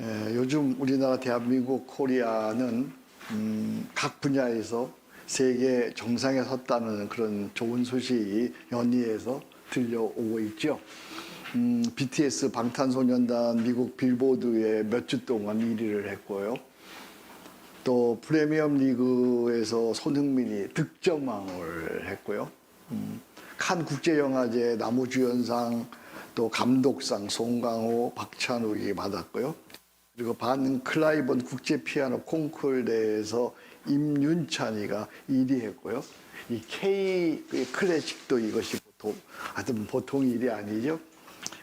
요즘 우리나라 대한민국 코리아는 각 분야에서 세계 정상에 섰다는 그런 좋은 소식이 연이어서 들려오고 있죠. BTS 방탄소년단 미국 빌보드에 몇 주 동안 1위를 했고요. 또 프리미엄 리그에서 손흥민이 득점왕을 했고요. 칸 국제영화제 나무주연상, 또 감독상 송강호, 박찬욱이 받았고요. 그리고 반 클라이번 국제 피아노 콩쿠르에서 임윤찬이가 1위 했고요. 이 K 클래식도 이것이 보통 일이 아니죠.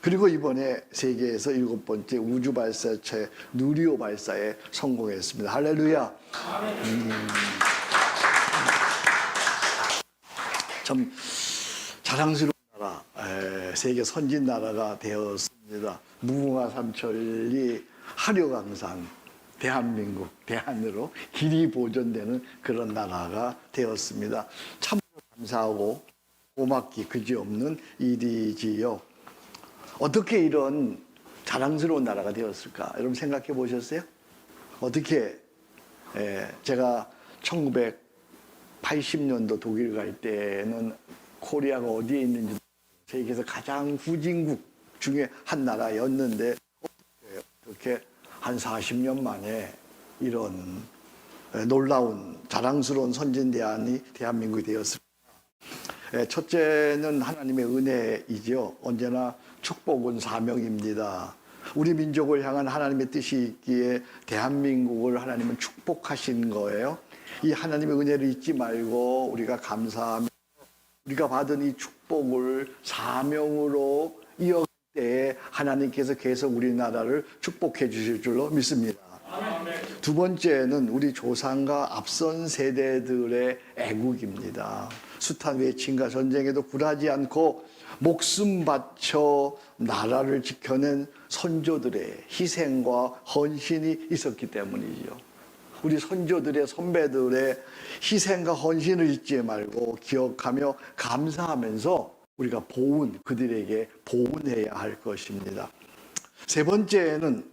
그리고 이번에 세계에서 7번째 우주 발사체 누리호 발사에 성공했습니다. 할렐루야. 참 자랑스러운 나라, 세계 선진 나라가 되었습니다. 무궁화 삼천리 하류강산, 대한민국, 대한으로 길이 보존되는 그런 나라가 되었습니다. 참 감사하고 고맙기 그지없는 일이지요. 어떻게 이런 자랑스러운 나라가 되었을까? 여러분 생각해 보셨어요? 어떻게 제가 1980년도 독일 갈 때는 코리아가 어디에 있는지 세계에서 가장 후진국 중에 한 나라였는데 어떻게 한 40년 만에 이런 놀라운 자랑스러운 선진 대한민국이 되었을까? 첫째는 하나님의 은혜이죠. 언제나 축복은 사명입니다. 우리 민족을 향한 하나님의 뜻이 있기에 대한민국을 하나님은 축복하신 거예요. 이 하나님의 은혜를 잊지 말고 우리가 감사하며 우리가 받은 이 축복을 사명으로 이어갈 때에 하나님께서 계속 우리나라를 축복해 주실 줄로 믿습니다. 두 번째는 우리 조상과 앞선 세대들의 애국입니다. 숱한 외침과 전쟁에도 굴하지 않고 목숨 바쳐 나라를 지켜낸 선조들의 희생과 헌신이 있었기 때문이죠. 우리 선조들의 선배들의 희생과 헌신을 잊지 말고 기억하며 감사하면서 우리가 그들에게 보은해야 할 것입니다. 세 번째는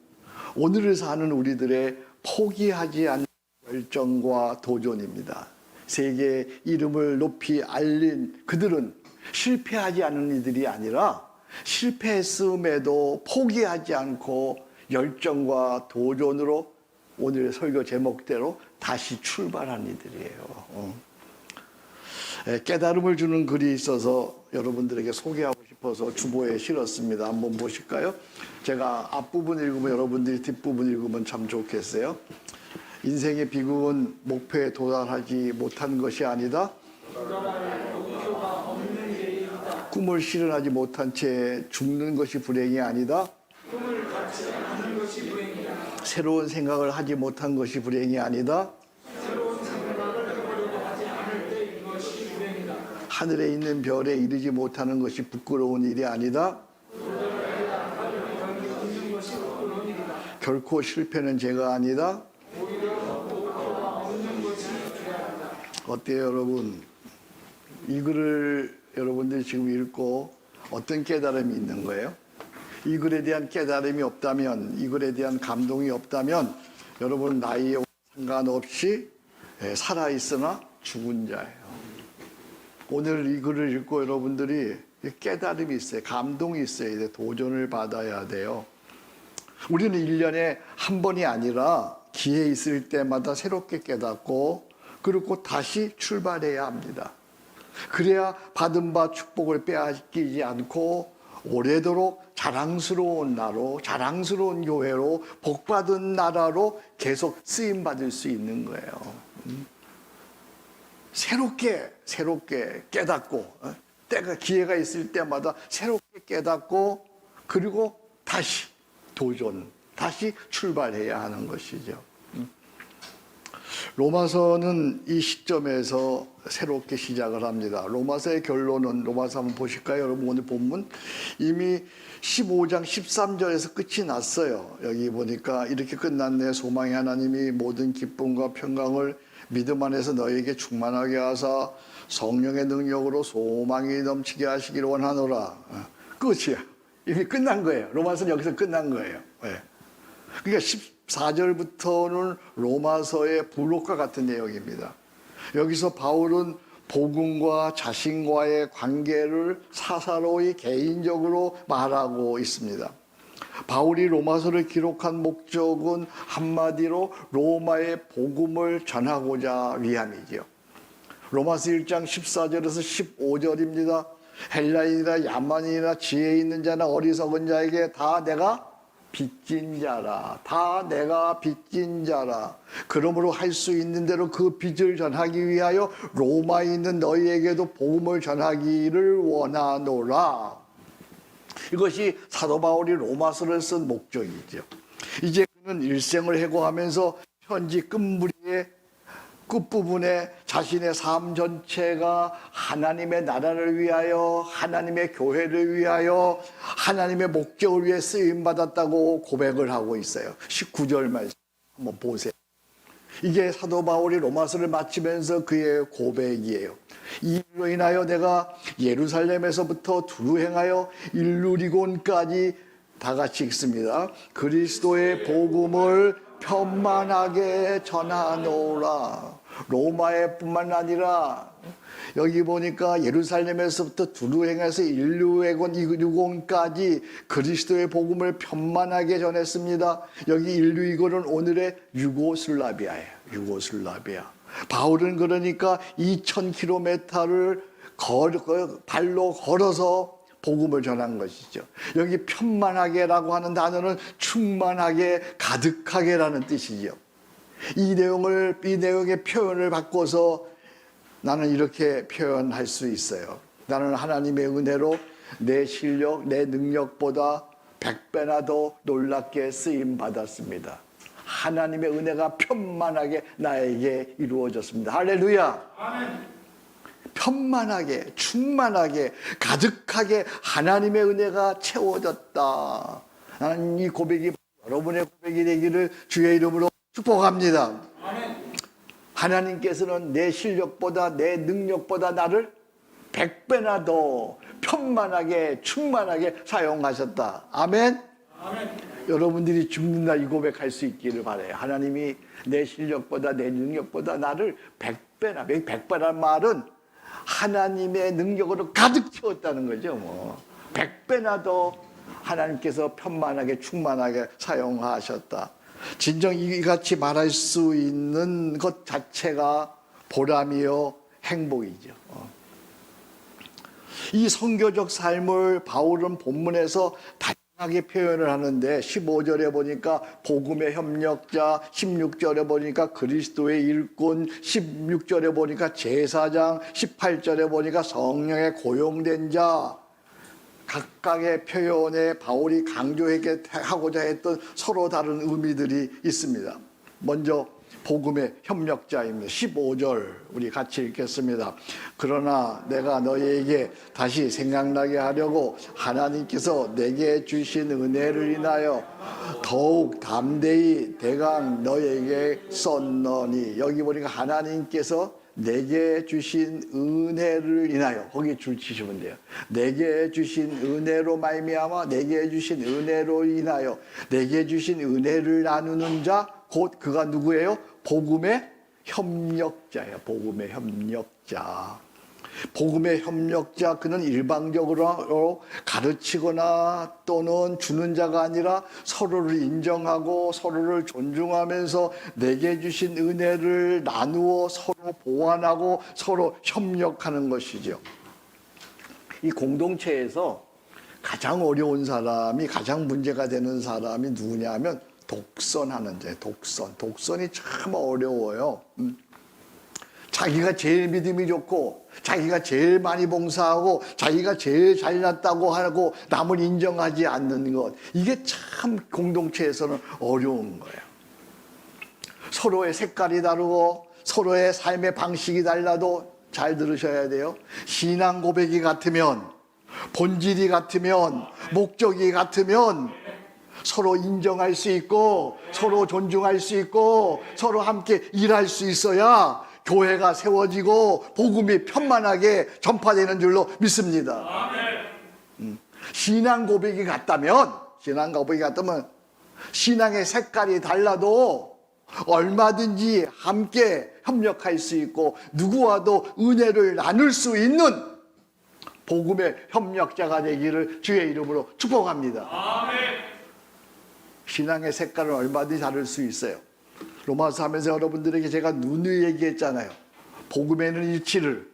오늘을 사는 우리들의 포기하지 않는 열정과 도전입니다. 세계의 이름을 높이 알린 그들은 실패하지 않는 이들이 아니라 실패했음에도 포기하지 않고 열정과 도전으로 오늘의 설교 제목대로 다시 출발한 이들이에요. 깨달음을 주는 글이 있어서 여러분들에게 소개하고 싶어서 주보에 실었습니다. 한번 보실까요? 제가 앞부분 읽으면 여러분들이 뒷부분 읽으면 참 좋겠어요. 인생의 비극은 목표에 도달하지 못한 것이 아니다. 꿈을 실현하지 못한 채 죽는 것이 불행이 아니다. 새로운 생각을 하지 못한 것이 불행이 아니다. 하늘에 있는 별에 이르지 못하는 것이 부끄러운 일이 아니다. 결코 실패는 죄가 아니다. 어때요, 여러분? 이 글을 여러분들이 지금 읽고 어떤 깨달음이 있는 거예요? 이 글에 대한 깨달음이 없다면, 이 글에 대한 감동이 없다면 여러분 나이에 상관없이 살아있으나 죽은 자예요. 오늘 이 글을 읽고 여러분들이 깨달음이 있어요. 감동이 있어야 돼. 도전을 받아야 돼요. 우리는 1년에 한 번이 아니라 기회 있을 때마다 새롭게 깨닫고 그리고 다시 출발해야 합니다. 그래야 받은 바 축복을 빼앗기지 않고 오래도록 자랑스러운 나라로, 자랑스러운 교회로, 복받은 나라로 계속 쓰임받을 수 있는 거예요. 새롭게 깨닫고, 때가 기회가 있을 때마다 새롭게 깨닫고, 그리고 다시 도전, 다시 출발해야 하는 것이죠. 로마서는 이 시점에서 새롭게 시작을 합니다. 로마서의 결론은, 로마서 한번 보실까요? 여러분 오늘 본문 이미 15장 13절에서 끝이 났어요. 여기 보니까 이렇게 끝났네. 소망의 하나님이 모든 기쁨과 평강을 믿음 안에서 너에게 충만하게 하사 성령의 능력으로 소망이 넘치게 하시기를 원하노라. 끝이야. 이미 끝난 거예요. 로마서는 여기서 끝난 거예요. 네. 그러니까 14절부터는 로마서의 부록과 같은 내용입니다. 여기서 바울은 복음과 자신과의 관계를 사사로이 개인적으로 말하고 있습니다. 바울이 로마서를 기록한 목적은 한마디로 로마의 복음을 전하고자 위함이지요. 로마서 1장 14절에서 15절입니다. 헬라인이나 야만인이나 지혜 있는 자나 어리석은 자에게 다 내가 빚진 자라. 다 내가 빚진 자라. 그러므로 할 수 있는 대로 그 빚을 전하기 위하여 로마에 있는 너희에게도 복음을 전하기를 원하노라. 이것이 사도 바울이 로마서를 쓴 목적이죠. 이제 그는 일생을 해고하면서 현지 끝무리의 끝부분에 자신의 삶 전체가 하나님의 나라를 위하여, 하나님의 교회를 위하여, 하나님의 목적을 위해 쓰임받았다고 고백을 하고 있어요. 19절 말씀 한번 보세요. 이게 사도 바울이 로마서를 마치면서 그의 고백이에요. 이 일로 인하여 내가 예루살렘에서부터 두루 행하여 일루리곤까지 다 같이 읽습니다. 그리스도의 복음을 편만하게 전하노라. 로마에 뿐만 아니라 여기 보니까 예루살렘에서부터 두루 행해서 일루리곤까지 그리스도의 복음을 편만하게 전했습니다. 여기 일루리곤은 오늘의 유고슬라비아예요. 유고슬라비아. 바울은 그러니까 2000km를 발로 걸어서 복음을 전한 것이죠. 여기 편만하게라고 하는 단어는 충만하게, 가득하게라는 뜻이죠. 이 내용의 표현을 바꿔서 나는 이렇게 표현할 수 있어요. 나는 하나님의 은혜로 내 실력, 내 능력보다 100배나 더 놀랍게 쓰임 받았습니다. 하나님의 은혜가 편만하게 나에게 이루어졌습니다. 할렐루야. 아멘. 편만하게, 충만하게, 가득하게 하나님의 은혜가 채워졌다. 나는 이 고백이 여러분의 고백이 되기를 주의 이름으로 축복합니다. 아멘. 하나님께서는 내 실력보다, 내 능력보다 나를 100배나 더 편만하게, 충만하게 사용하셨다. 아멘. 아멘. 여러분들이 죽는 날 이 고백할 수 있기를 바라요. 하나님이 내 실력보다, 내 능력보다 나를 100배나, 100배란 말은 하나님의 능력으로 가득 채웠다는 거죠. 100배나 더 하나님께서 편만하게, 충만하게 사용하셨다. 진정 이같이 말할 수 있는 것 자체가 보람이요 행복이죠. 이 선교적 삶을 바울은 본문에서 다양하게 표현을 하는데 15절에 보니까 복음의 협력자, 16절에 보니까 그리스도의 일꾼, 16절에 보니까 제사장, 18절에 보니까 성령의 고용된 자, 각각의 표현에 바울이 강조하고자 했던 서로 다른 의미들이 있습니다. 먼저 복음의 협력자입니다. 15절 우리 같이 읽겠습니다. 그러나 내가 너희에게 다시 생각나게 하려고 하나님께서 내게 주신 은혜를 인하여 더욱 담대히 대강 너희에게 썼노니. 여기 보니까 하나님께서 내게 주신 은혜를 인하여, 거기 줄 치시면 돼요. 내게 주신 은혜로 말미암아, 내게 주신 은혜로 인하여, 내게 주신 은혜를 나누는 자, 곧 그가 누구예요? 복음의 협력자예요. 복음의 협력자. 복음의 협력자, 그는 일방적으로 가르치거나 또는 주는 자가 아니라 서로를 인정하고 서로를 존중하면서 내게 주신 은혜를 나누어 서로 보완하고 서로 협력하는 것이죠. 이 공동체에서 가장 어려운 사람이, 가장 문제가 되는 사람이 누구냐면 독선하는 자예요. 독선이 참 어려워요. 자기가 제일 믿음이 좋고, 자기가 제일 많이 봉사하고, 자기가 제일 잘났다고 하고 남을 인정하지 않는 것, 이게 참 공동체에서는 어려운 거예요. 서로의 색깔이 다르고 서로의 삶의 방식이 달라도 잘 들으셔야 돼요. 신앙 고백이 같으면, 본질이 같으면, 목적이 같으면 서로 인정할 수 있고, 서로 존중할 수 있고, 서로 함께 일할 수 있어야 교회가 세워지고 복음이 편만하게 전파되는 줄로 믿습니다. 신앙 고백이 같다면 신앙의 색깔이 달라도 얼마든지 함께 협력할 수 있고 누구와도 은혜를 나눌 수 있는 복음의 협력자가 되기를 주의 이름으로 축복합니다. 아멘. 신앙의 색깔은 얼마든지 다를 수 있어요. 로마서 하면서 여러분들에게 제가 누누이 얘기했잖아요. 복음에는 일치를,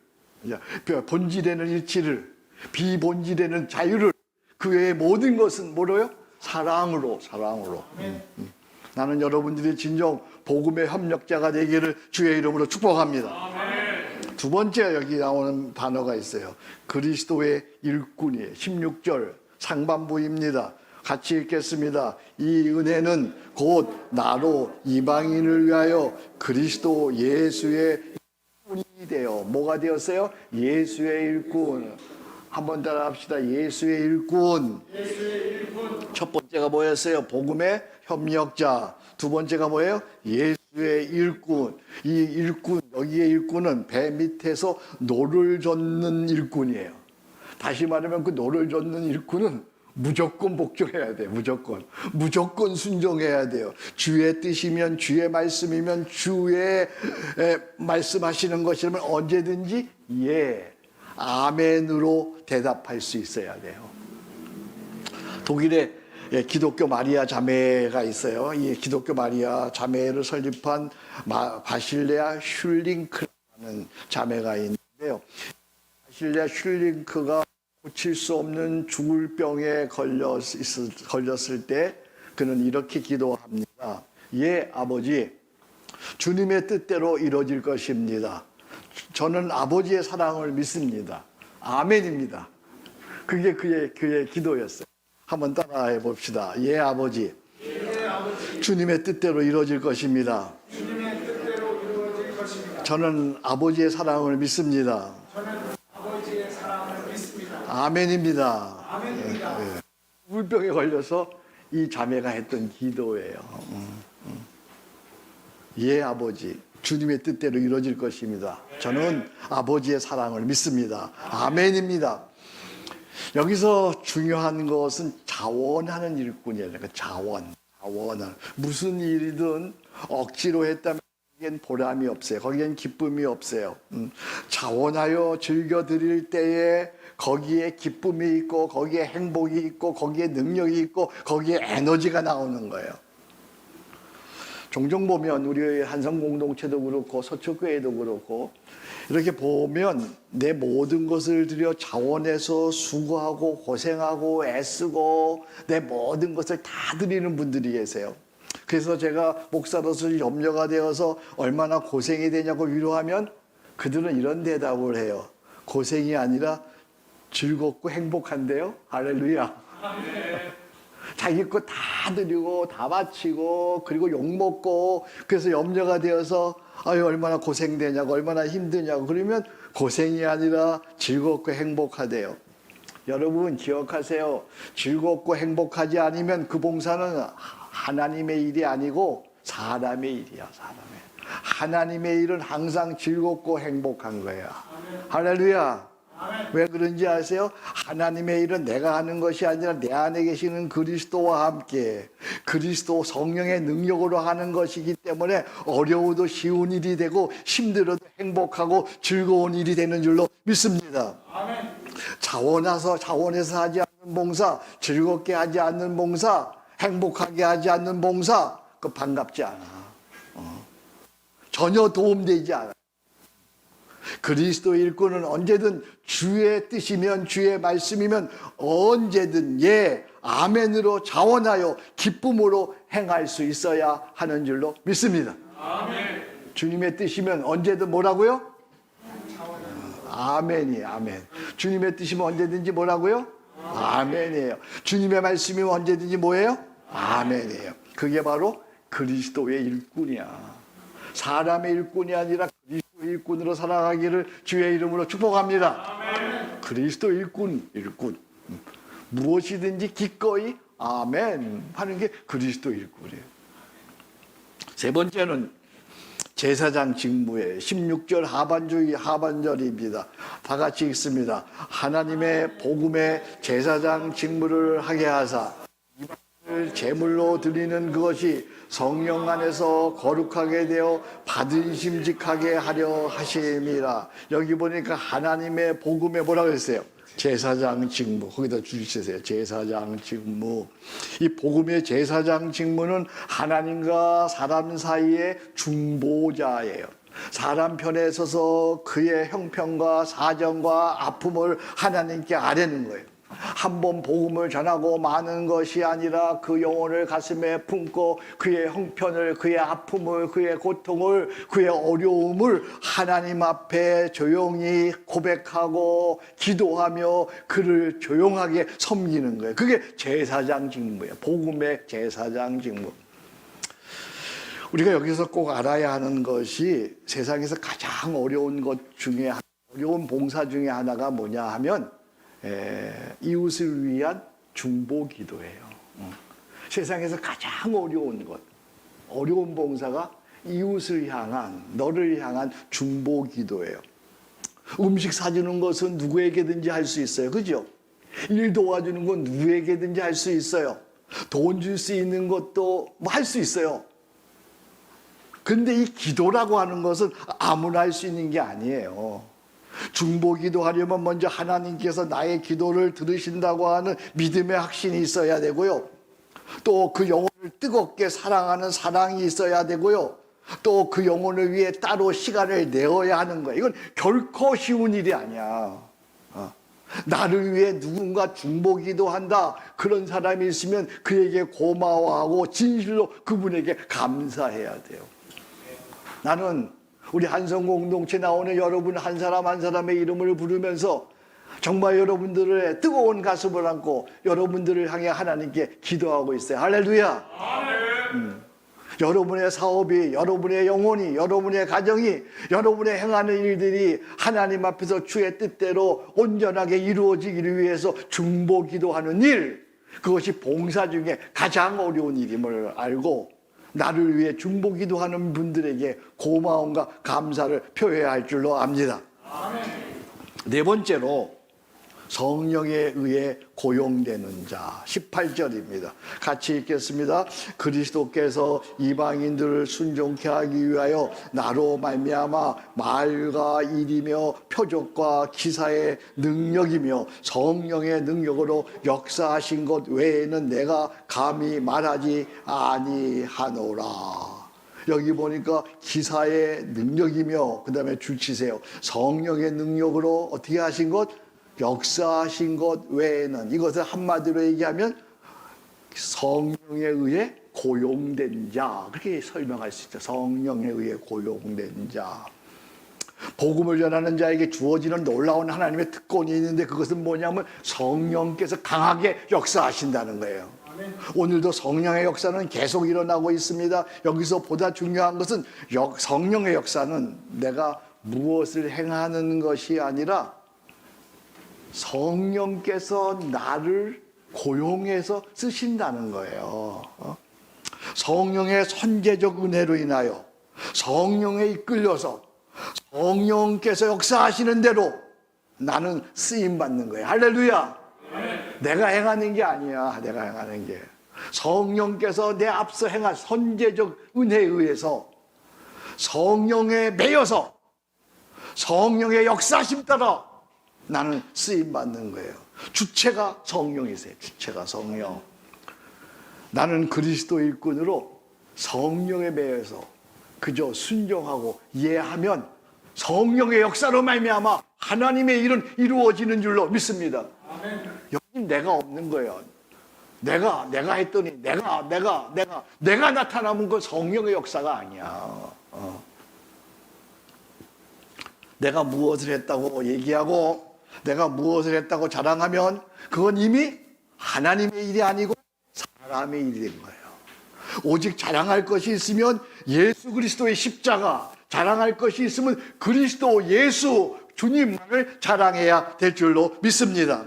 본질에는 일치를, 비본질에는 자유를, 그 외의 모든 것은 뭐로요? 사랑으로. 나는 여러분들이 진정 복음의 협력자가 되기를 주의 이름으로 축복합니다. 아멘. 두 번째 여기 나오는 단어가 있어요. 그리스도의 일꾼이에요. 16절 상반부입니다. 같이 읽겠습니다. 이 은혜는 곧 나로 이방인을 위하여 그리스도 예수의 일꾼이 되어 뭐가 되었어요? 예수의 일꾼. 한번 따라 합시다. 예수의 일꾼. 첫 번째가 뭐였어요? 복음의 협력자. 두 번째가 뭐예요? 예수의 일꾼. 이 일꾼, 여기의 일꾼은 배 밑에서 노를 젓는 일꾼이에요. 다시 말하면 그 노를 젓는 일꾼은 무조건 복종해야 돼요. 무조건 순종해야 돼요. 주의 뜻이면, 주의 말씀이면, 주의 말씀하시는 것이라면 언제든지 예, 아멘으로 대답할 수 있어야 돼요. 독일에 기독교 마리아 자매가 있어요. 이 기독교 마리아 자매를 설립한 바실레아 슐링크라는 자매가 있는데요. 바실레아 슐링크가 고칠 수 없는 죽을 병에 걸렸을 때 그는 이렇게 기도합니다. 예, 아버지, 주님의 뜻대로 이루어질 것입니다. 저는 아버지의 사랑을 믿습니다. 아멘입니다. 그게 그의 기도였어요. 한번 따라해 봅시다. 예, 아버지. 주님의 뜻대로 이루어질 것입니다. 저는 아버지의 사랑을 믿습니다. 아멘입니다. 예. 물병에 걸려서 이 자매가 했던 기도예요. 예, 아버지. 주님의 뜻대로 이루어질 것입니다. 저는 아버지의 사랑을 믿습니다. 아멘입니다. 여기서 중요한 것은 자원하는 일꾼이에요. 그러니까 자원을. 무슨 일이든 억지로 했다면 거기엔 보람이 없어요. 거기엔 기쁨이 없어요. 자원하여 즐겨드릴 때에 거기에 기쁨이 있고 거기에 행복이 있고 거기에 능력이 있고 거기에 에너지가 나오는 거예요. 종종 보면 우리 한성 공동체도 그렇고 서초교회도 그렇고 이렇게 보면 내 모든 것을 들여 자원해서 수고하고 고생하고 애쓰고 내 모든 것을 다 드리는 분들이 계세요. 그래서 제가 목사로서 염려가 되어서 얼마나 고생이 되냐고 위로하면 그들은 이런 대답을 해요. 고생이 아니라 즐겁고 행복한데요. 할렐루야. 자기 거 다 드리고 다 바치고 그리고 욕먹고 그래서 염려가 되어서 아유 얼마나 고생되냐고 얼마나 힘드냐고 그러면 고생이 아니라 즐겁고 행복하대요. 여러분 기억하세요. 즐겁고 행복하지 않으면 그 봉사는 하나님의 일이 아니고 사람의 일이야. 하나님의 일은 항상 즐겁고 행복한 거야. 할렐루야. 왜 그런지 아세요? 하나님의 일은 내가 하는 것이 아니라 내 안에 계시는 그리스도와 함께 그리스도 성령의 능력으로 하는 것이기 때문에 어려워도 쉬운 일이 되고 힘들어도 행복하고 즐거운 일이 되는 줄로 믿습니다. 아멘. 자원해서 하지 않는 봉사, 즐겁게 하지 않는 봉사, 행복하게 하지 않는 봉사, 그 반갑지 않아. 전혀 도움되지 않아. 그리스도 일꾼은 언제든 주의 뜻이면 주의 말씀이면 언제든 예, 아멘으로 자원하여 기쁨으로 행할 수 있어야 하는 줄로 믿습니다. 아멘. 주님의 뜻이면 언제든 뭐라고요? 아멘이에요. 아멘. 주님의 뜻이면 언제든지 뭐라고요? 아멘이에요. 주님의 말씀이면 언제든지 뭐예요? 아멘이에요. 그게 바로 그리스도의 일꾼이야. 사람의 일꾼이 아니라 그리스도 일꾼으로 살아가기를 주의 이름으로 축복합니다. 아멘. 그리스도 일꾼. 무엇이든지 기꺼이 아멘 하는 게 그리스도 일꾼이에요. 세 번째는 제사장 직무의 16절 하반절입니다. 다 같이 읽습니다. 하나님의 복음의 제사장 직무를 하게 하사 제물로 드리는 그것이 성령 안에서 거룩하게 되어 받으심직하게 하려 하심이라. 여기 보니까 하나님의 복음에 뭐라 그랬어요? 제사장 직무. 거기다 주시세요. 제사장 직무. 이 복음의 제사장 직무는 하나님과 사람 사이의 중보자예요. 사람 편에 서서 그의 형편과 사정과 아픔을 하나님께 아뢰는 거예요. 한 번 복음을 전하고 마는 것이 아니라 그 영혼을 가슴에 품고 그의 형편을, 그의 아픔을, 그의 고통을, 그의 어려움을 하나님 앞에 조용히 고백하고 기도하며 그를 조용하게 섬기는 거예요. 그게 제사장 직무예요. 복음의 제사장 직무. 우리가 여기서 꼭 알아야 하는 것이 세상에서 가장 어려운 것 중에, 어려운 봉사 중에 하나가 뭐냐 하면 이웃을 위한 중보 기도예요. 세상에서 가장 어려운 것, 어려운 봉사가 이웃을 향한, 너를 향한 중보 기도예요. 음식 사주는 것은 누구에게든지 할 수 있어요. 그죠? 일 도와주는 건 누구에게든지 할 수 있어요. 돈 줄 수 있는 것도 뭐 할 수 있어요. 근데 이 기도라고 하는 것은 아무나 할 수 있는 게 아니에요. 중보 기도하려면 먼저 하나님께서 나의 기도를 들으신다고 하는 믿음의 확신이 있어야 되고요. 또 그 영혼을 뜨겁게 사랑하는 사랑이 있어야 되고요. 또 그 영혼을 위해 따로 시간을 내어야 하는 거예요. 이건 결코 쉬운 일이 아니야. 나를 위해 누군가 중보 기도한다. 그런 사람이 있으면 그에게 고마워하고 진실로 그분에게 감사해야 돼요. 나는 우리 한성 공동체 나오는 여러분 한 사람 한 사람의 이름을 부르면서 정말 여러분들의 뜨거운 가슴을 안고 여러분들을 향해 하나님께 기도하고 있어요. 할렐루야. 여러분의 사업이, 여러분의 영혼이, 여러분의 가정이, 여러분의 행하는 일들이 하나님 앞에서 주의 뜻대로 온전하게 이루어지기를 위해서 중보 기도하는 일, 그것이 봉사 중에 가장 어려운 일임을 알고 나를 위해 중보 기도하는 분들에게 고마움과 감사를 표해야 할 줄로 압니다. 네 번째로 성령에 의해 고용되는 자, 18절입니다. 같이 읽겠습니다. 그리스도께서 이방인들을 순종케 하기 위하여 나로 말미암아 말과 일이며 표적과 기사의 능력이며 성령의 능력으로 역사하신 것 외에는 내가 감히 말하지 아니하노라. 여기 보니까 기사의 능력이며 그 다음에 줄치세요. 성령의 능력으로 어떻게 하신 것? 역사하신 것 외에는, 이것을 한마디로 얘기하면 성령에 의해 고용된 자, 그렇게 설명할 수 있죠. 성령에 의해 고용된 자. 복음을 전하는 자에게 주어지는 놀라운 하나님의 특권이 있는데 그것은 뭐냐면 성령께서 강하게 역사하신다는 거예요. 오늘도 성령의 역사는 계속 일어나고 있습니다. 여기서 보다 중요한 것은 성령의 역사는 내가 무엇을 행하는 것이 아니라 성령께서 나를 고용해서 쓰신다는 거예요. 성령의 선제적 은혜로 인하여 성령에 이끌려서 성령께서 역사하시는 대로 나는 쓰임받는 거예요. 할렐루야. 내가 행하는 게 아니야. 내가 행하는 게 성령께서 내 앞서 행한 선제적 은혜에 의해서 성령에 매여서 성령의 역사심 따라 나는 쓰임받는 거예요. 주체가 성령이세요. 주체가 성령. 나는 그리스도 일꾼으로 성령에 매여서 그저 순종하고 이해하면 성령의 역사로 말미암아 하나님의 일은 이루어지는 줄로 믿습니다. 여기 내가 없는 거예요. 내가 했더니 내가 나타나면 그 성령의 역사가 아니야. 내가 무엇을 했다고 얘기하고 내가 무엇을 했다고 자랑하면 그건 이미 하나님의 일이 아니고 사람의 일이 된 거예요. 오직 자랑할 것이 있으면 예수 그리스도의 십자가, 자랑할 것이 있으면 그리스도 예수 주님만을 자랑해야 될 줄로 믿습니다.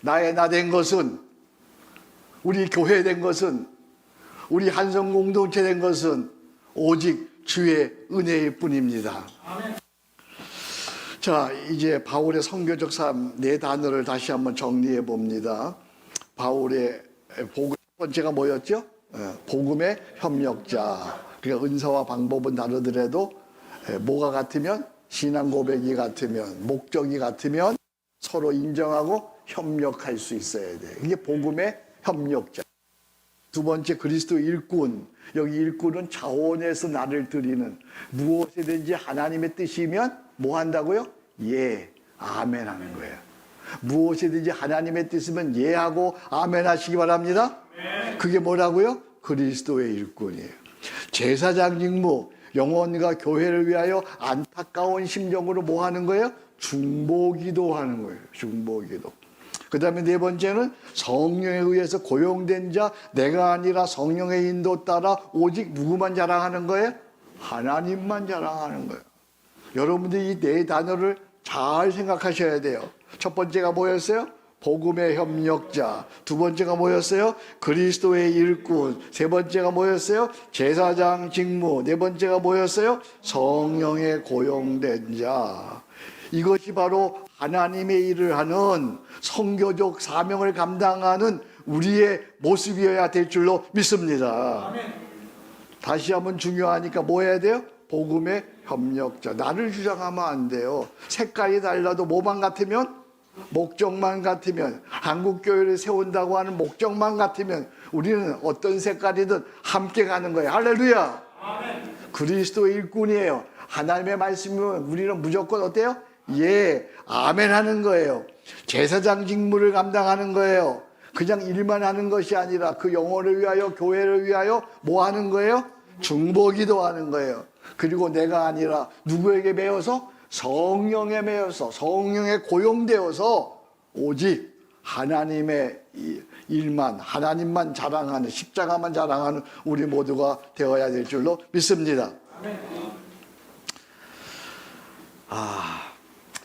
나의 나 된 것은, 우리 교회 된 것은, 우리 한성 공동체 된 것은 오직 주의 은혜일 뿐입니다. 자, 이제 바울의 선교적 삶 네 단어를 다시 한번 정리해 봅니다. 바울의 복음 번째가 뭐였죠? 복음의 협력자. 그러니까 은사와 방법은 다르더라도 뭐가 같으면 신앙 고백이 같으면 목적이 같으면 서로 인정하고 협력할 수 있어야 돼. 이게 복음의 협력자. 두 번째 그리스도 일꾼. 여기 일꾼은 자원에서 나를 드리는 무엇이든지 하나님의 뜻이면 뭐 한다고요? 예, 아멘 하는 거예요. 무엇이든지 하나님의 뜻이면 예 하고 아멘 하시기 바랍니다. 그게 뭐라고요? 그리스도의 일꾼이에요. 제사장 직무, 영혼과 교회를 위하여 안타까운 심정으로 뭐 하는 거예요? 중보기도 하는 거예요. 중보기도. 그 다음에 네 번째는 성령에 의해서 고용된 자, 내가 아니라 성령의 인도 따라 오직 누구만 자랑하는 거예요? 하나님만 자랑하는 거예요. 여러분들이 이 네 단어를 잘 생각하셔야 돼요. 첫 번째가 뭐였어요? 복음의 협력자. 두 번째가 뭐였어요? 그리스도의 일꾼. 세 번째가 뭐였어요? 제사장 직무. 네 번째가 뭐였어요? 성령에 고용된 자. 이것이 바로 하나님의 일을 하는 선교적 사명을 감당하는 우리의 모습이어야 될 줄로 믿습니다. 다시 한번 중요하니까 뭐 해야 돼요? 복음의 협력자. 나를 주장하면 안 돼요. 색깔이 달라도 뭐만 같으면? 목적만 같으면, 한국교회를 세운다고 하는 목적만 같으면 우리는 어떤 색깔이든 함께 가는 거예요. 할렐루야. 아멘. 그리스도의 일꾼이에요. 하나님의 말씀이면 우리는 무조건 어때요? 예, 아멘 하는 거예요. 제사장 직무를 감당하는 거예요. 그냥 일만 하는 것이 아니라 그 영혼을 위하여, 교회를 위하여 뭐 하는 거예요? 중보기도 하는 거예요. 그리고 내가 아니라 누구에게 배워서? 성령에 매여서, 성령에 고용되어서 오직 하나님의 일만, 하나님만 자랑하는, 십자가만 자랑하는 우리 모두가 되어야 될 줄로 믿습니다.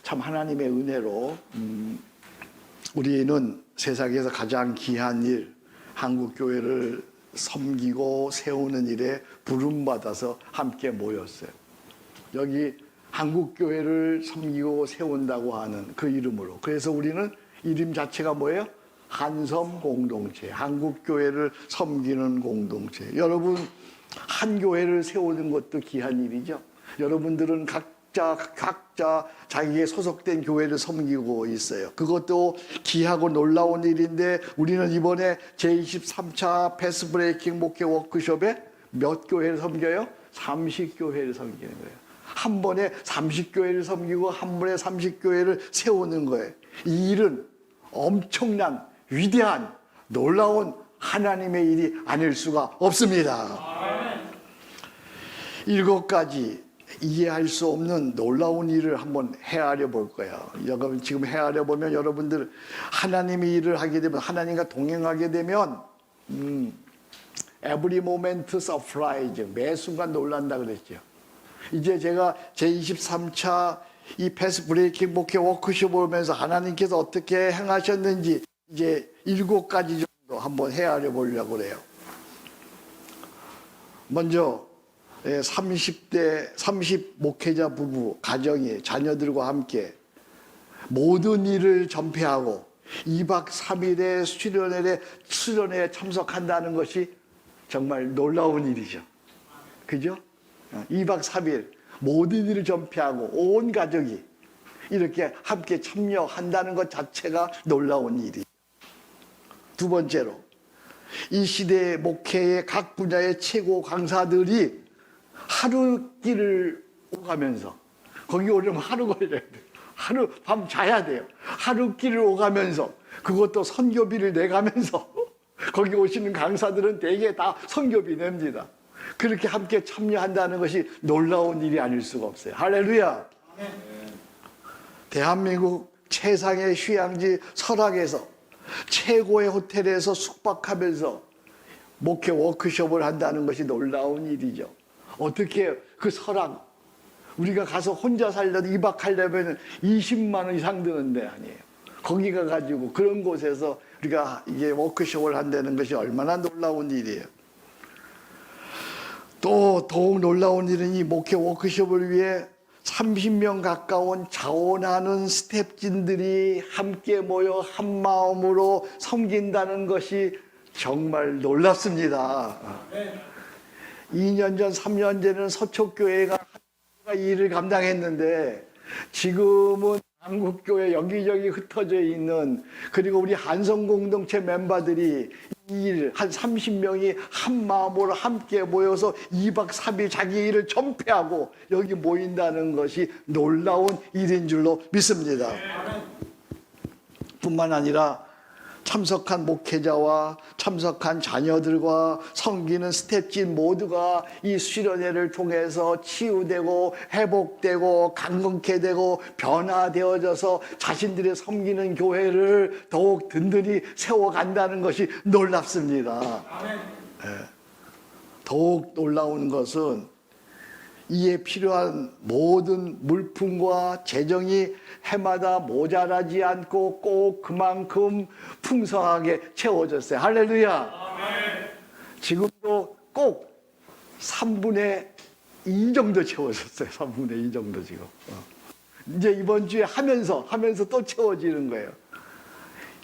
참 하나님의 은혜로 우리는 세상에서 가장 귀한 일, 한국교회를 섬기고 세우는 일에 부름받아서 함께 모였어요. 여기 한국교회를 섬기고 세운다고 하는 그 이름으로. 그래서 우리는 이름 자체가 뭐예요? 한섬 공동체, 한국교회를 섬기는 공동체. 여러분, 한 교회를 세우는 것도 귀한 일이죠. 여러분들은 각자 자기의 소속된 교회를 섬기고 있어요. 그것도 귀하고 놀라운 일인데 우리는 이번에 제23차 패스브레이킹 목회 워크숍에 몇 교회를 섬겨요? 30교회를 섬기는 거예요. 한 번에 30교회를 섬기고 한 번에 30교회를 세우는 거예요. 이 일은 엄청난 위대한 놀라운 하나님의 일이 아닐 수가 없습니다. 7가지 이해할 수 없는 놀라운 일을 한번 헤아려 볼 거예요. 여러분 지금 헤아려 보면 여러분들 하나님의 일을 하게 되면, 하나님과 동행하게 되면 every moment surprise, 매 순간 놀란다 그랬죠. 이제 제가 제23차 이 패스 브레이킹 목회 워크숍을 보면서 하나님께서 어떻게 행하셨는지 이제 7가지 정도 한번 헤아려 보려고 그래요. 먼저 30 목회자 부부 가정이 자녀들과 함께 모든 일을 전폐하고 2박 3일의 수련회에 참석한다는 것이 정말 놀라운 일이죠. 그죠? 2박 3일 모든 일을 전폐하고 온 가족이 이렇게 함께 참여한다는 것 자체가 놀라운 일이죠. 두 번째로, 이 시대의 목회의 각 분야의 최고 강사들이 하루 길을 오가면서, 거기 오려면 하루 걸려야 돼요. 하루 밤 자야 돼요. 하루 길을 오가면서, 그것도 선교비를 내가면서 거기 오시는 강사들은 대개 다 선교비 냅니다. 그렇게 함께 참여한다는 것이 놀라운 일이 아닐 수가 없어요. 할렐루야. 대한민국 최상의 휴양지 설악에서 최고의 호텔에서 숙박하면서 목회 워크숍을 한다는 것이 놀라운 일이죠. 어떻게 그 설악, 우리가 가서 혼자 살려도 2박 하려면 20만 원 이상 드는 데 아니에요. 거기 가가지고 그런 곳에서 우리가 이게 워크숍을 한다는 것이 얼마나 놀라운 일이에요. 또 더욱 놀라운 일은 이 목회 워크숍을 위해 30명 가까운 자원하는 스태프진들이 함께 모여 한 마음으로 섬긴다는 것이 정말 놀랍습니다. 2년 전, 3년 전에는 서초교회가 이 일을 감당했는데 지금은 한국교회 여기저기 흩어져 있는, 그리고 우리 한성공동체 멤버들이 이 일, 한 30명이 한 마음으로 함께 모여서 2박 3일 자기 일을 전폐하고 여기 모인다는 것이 놀라운 일인 줄로 믿습니다. 뿐만 아니라 참석한 목회자와 참석한 자녀들과 섬기는 스태프진 모두가 이 수련회를 통해서 치유되고 회복되고 강건케 되고 변화되어져서 자신들의 섬기는 교회를 더욱 든든히 세워간다는 것이 놀랍습니다. 더욱 놀라운 것은 이에 필요한 모든 물품과 재정이 해마다 모자라지 않고 꼭 그만큼 풍성하게 채워졌어요. 할렐루야. 지금도 꼭 3분의 2 정도 채워졌어요. 3분의 2 정도 지금. 이제 이번 주에 하면서 또 채워지는 거예요.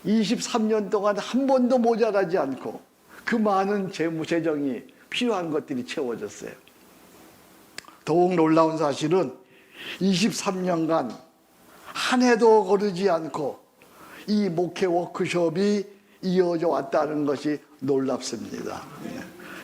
23년 동안 한 번도 모자라지 않고 그 많은 재정이 필요한 것들이 채워졌어요. 더욱 놀라운 사실은 23년간 한 해도 거르지 않고 이 목회 워크숍이 이어져 왔다는 것이 놀랍습니다.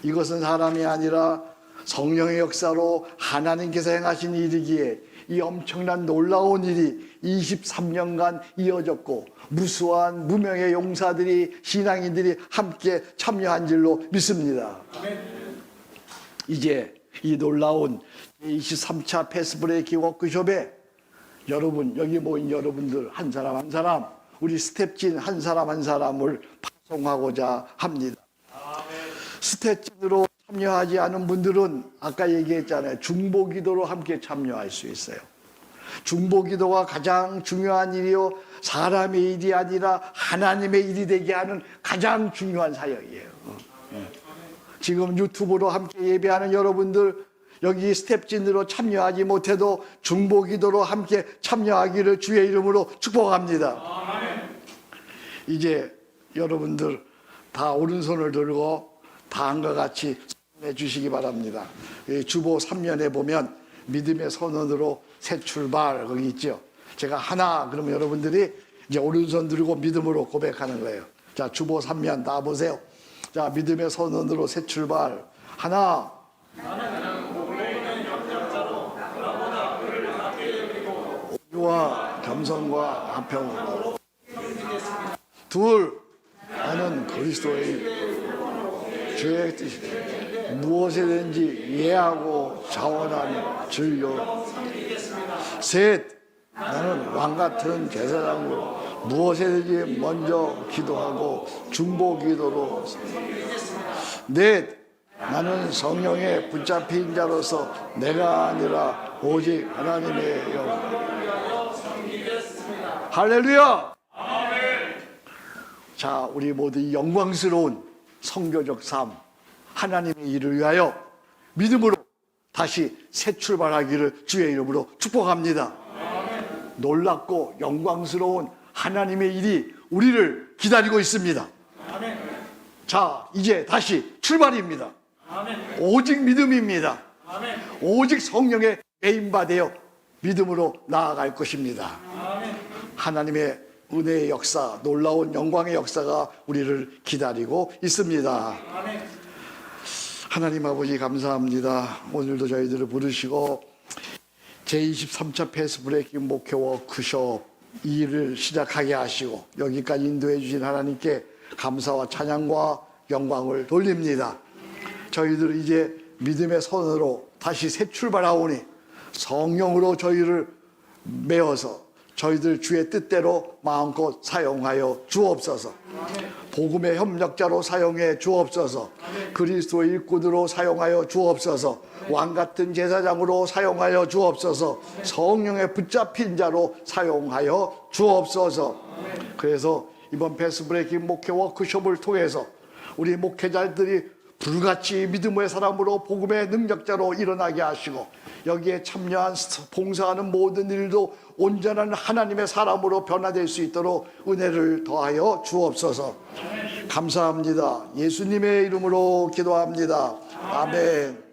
이것은 사람이 아니라 성령의 역사로 하나님께서 행하신 일이기에 이 엄청난 놀라운 일이 23년간 이어졌고 무수한 무명의 용사들이, 신앙인들이 함께 참여한 줄로 믿습니다. 이제 이 놀라운 23차 패스브레이크 워크숍에 여러분, 여기 모인 여러분들 한 사람 한 사람, 우리 스텝진 한 사람 한 사람을 파송하고자 합니다. 스텝진으로 참여하지 않은 분들은 아까 얘기했잖아요. 중보기도로 함께 참여할 수 있어요. 중보기도가 가장 중요한 일이요, 사람의 일이 아니라 하나님의 일이 되게 하는 가장 중요한 사역이에요. 지금 유튜브로 함께 예배하는 여러분들, 여기 스텝진으로 참여하지 못해도 중보기도로 함께 참여하기를 주의 이름으로 축복합니다. 이제 여러분들 다 오른손을 들고 다음과 같이 해 주시기 바랍니다. 주보 3면에 보면 믿음의 선언으로 새 출발 거기 있죠. 제가 하나 그러면 여러분들이 이제 오른손 들고 믿음으로 고백하는 거예요. 자, 주보 3면 다 보세요. 자, 믿음의 선언으로 새 출발. 하나. 오유와 겸손과 화평. 둘. 나는 그리스도의 주의 뜻이 무엇이든지 이해하고 자원하며 즐겨. 셋. 나는 왕같은 제사장으로 무엇이든지 먼저 기도하고 중보기도로. 넷. 나는 성령에 붙잡힌 자로서 내가 아니라 오직 하나님의 영. 할렐루야. 자, 우리 모두 이 영광스러운 선교적 삶, 하나님의 일을 위하여 믿음으로 다시 새 출발하기를 주의 이름으로 축복합니다. 놀랍고 영광스러운 하나님의 일이 우리를 기다리고 있습니다. 자, 이제 다시 출발입니다. 오직 믿음입니다. 오직 성령의 메인바되어 믿음으로 나아갈 것입니다. 하나님의 은혜의 역사, 놀라운 영광의 역사가 우리를 기다리고 있습니다. 하나님 아버지 감사합니다. 오늘도 저희들을 부르시고 제23차 패스브레이크 목회 워크숍 이 일을 시작하게 하시고 여기까지 인도해 주신 하나님께 감사와 찬양과 영광을 돌립니다. 저희들 이제 믿음의 손으로 다시 새 출발하오니 성령으로 저희를 메어서 저희들 주의 뜻대로 마음껏 사용하여 주옵소서. 복음의 협력자로 사용해 주옵소서. 그리스도의 일꾼으로 사용하여 주옵소서. 왕같은 제사장으로 사용하여 주옵소서. 성령에 붙잡힌 자로 사용하여 주옵소서. 그래서 이번 패스브레이킹 목회 워크숍을 통해서 우리 목회자들이 불같이 믿음의 사람으로 복음의 능력자로 일어나게 하시고 여기에 참여한 봉사하는 모든 일도 온전한 하나님의 사람으로 변화될 수 있도록 은혜를 더하여 주옵소서. 감사합니다. 예수님의 이름으로 기도합니다. 아멘.